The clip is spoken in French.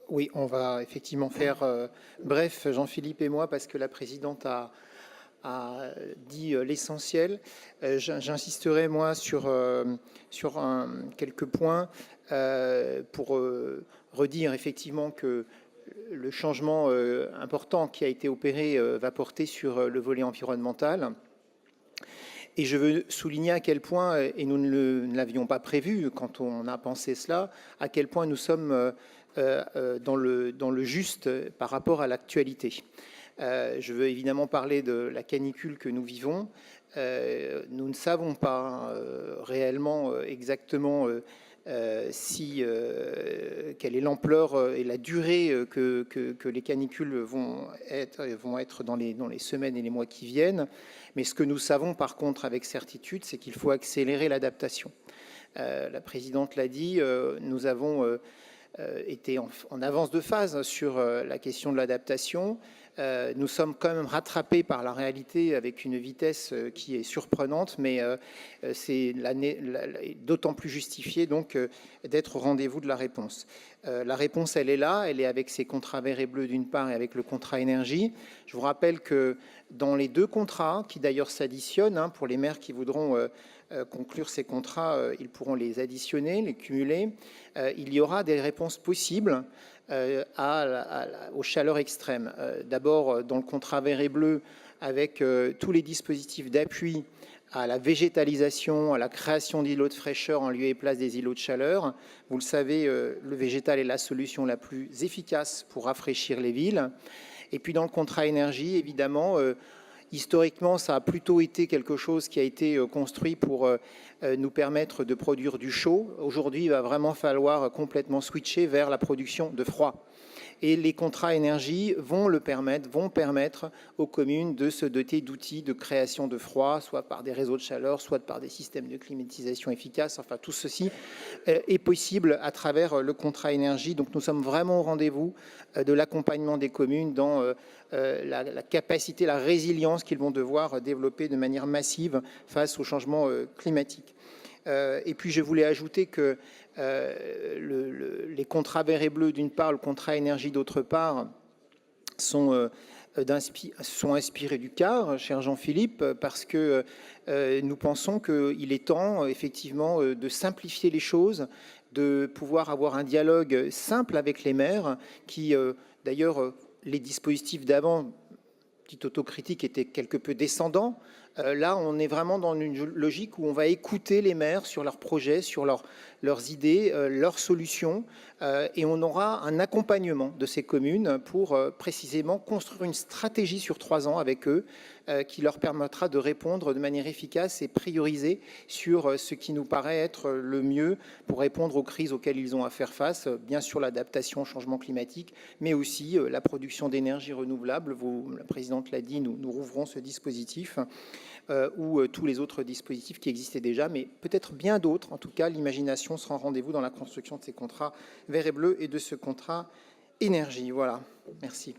Oui, on va effectivement faire bref, Jean-Philippe et moi, parce que la présidente a dit l'essentiel. J'insisterai, moi, sur quelques points pour redire effectivement que le changement important qui a été opéré va porter sur le volet environnemental. Et je veux souligner à quel point, et nous ne l'avions pas prévu quand on a pensé cela, à quel point nous sommes dans le juste par rapport à l'actualité. Je veux évidemment parler de la canicule que nous vivons. Nous ne savons pas réellement exactement quelle est l'ampleur et la durée que les canicules vont être dans les semaines et les mois qui viennent. Mais ce que nous savons par contre avec certitude, c'est qu'il faut accélérer l'adaptation. La présidente l'a dit, nous avons été en avance de phase sur la question de l'adaptation. Nous sommes quand même rattrapés par la réalité avec une vitesse qui est surprenante, mais c'est d'autant plus justifié donc d'être au rendez-vous de la réponse. La réponse, elle est là, elle est avec ces contrats verts et bleus d'une part et avec le contrat énergie. Je vous rappelle que dans les deux contrats, qui d'ailleurs s'additionnent, pour les maires qui voudront conclure ces contrats, ils pourront les additionner, les cumuler. Il y aura des réponses possibles aux chaleurs extrêmes. D'abord, dans le contrat vert et bleu, avec tous les dispositifs d'appui à la végétalisation, à la création d'îlots de fraîcheur en lieu et place des îlots de chaleur. Vous le savez, le végétal est la solution la plus efficace pour rafraîchir les villes. Et puis dans le contrat énergie, évidemment, historiquement, ça a plutôt été quelque chose qui a été construit pour nous permettre de produire du chaud. Aujourd'hui, il va vraiment falloir complètement switcher vers la production de froid. Et les contrats énergie vont permettre aux communes de se doter d'outils de création de froid, soit par des réseaux de chaleur, soit par des systèmes de climatisation efficaces. Enfin, tout ceci est possible à travers le contrat énergie. Donc, nous sommes vraiment au rendez-vous de l'accompagnement des communes dans la capacité, la résilience qu'ils vont devoir développer de manière massive face au changement climatique. Et puis, je voulais ajouter que les contrats verts et bleus, d'une part, le contrat énergie, d'autre part, sont inspirés du CAR, cher Jean-Philippe, parce que nous pensons qu'il est temps, effectivement, de simplifier les choses, de pouvoir avoir un dialogue simple avec les maires, qui, d'ailleurs, les dispositifs d'avant, petite autocritique, étaient quelque peu descendants. Là, on est vraiment dans une logique où on va écouter les maires sur leurs projets, sur leurs idées, leurs solutions, et on aura un accompagnement de ces communes pour précisément construire une stratégie sur 3 ans avec eux qui leur permettra de répondre de manière efficace et priorisée sur ce qui nous paraît être le mieux pour répondre aux crises auxquelles ils ont à faire face, bien sûr l'adaptation au changement climatique, mais aussi la production d'énergie renouvelable. La présidente l'a dit, nous rouvrons ce dispositif. Ou tous les autres dispositifs qui existaient déjà, mais peut-être bien d'autres. En tout cas, l'imagination sera en rendez-vous dans la construction de ces contrats verts et bleus et de ce contrat énergie. Voilà, merci.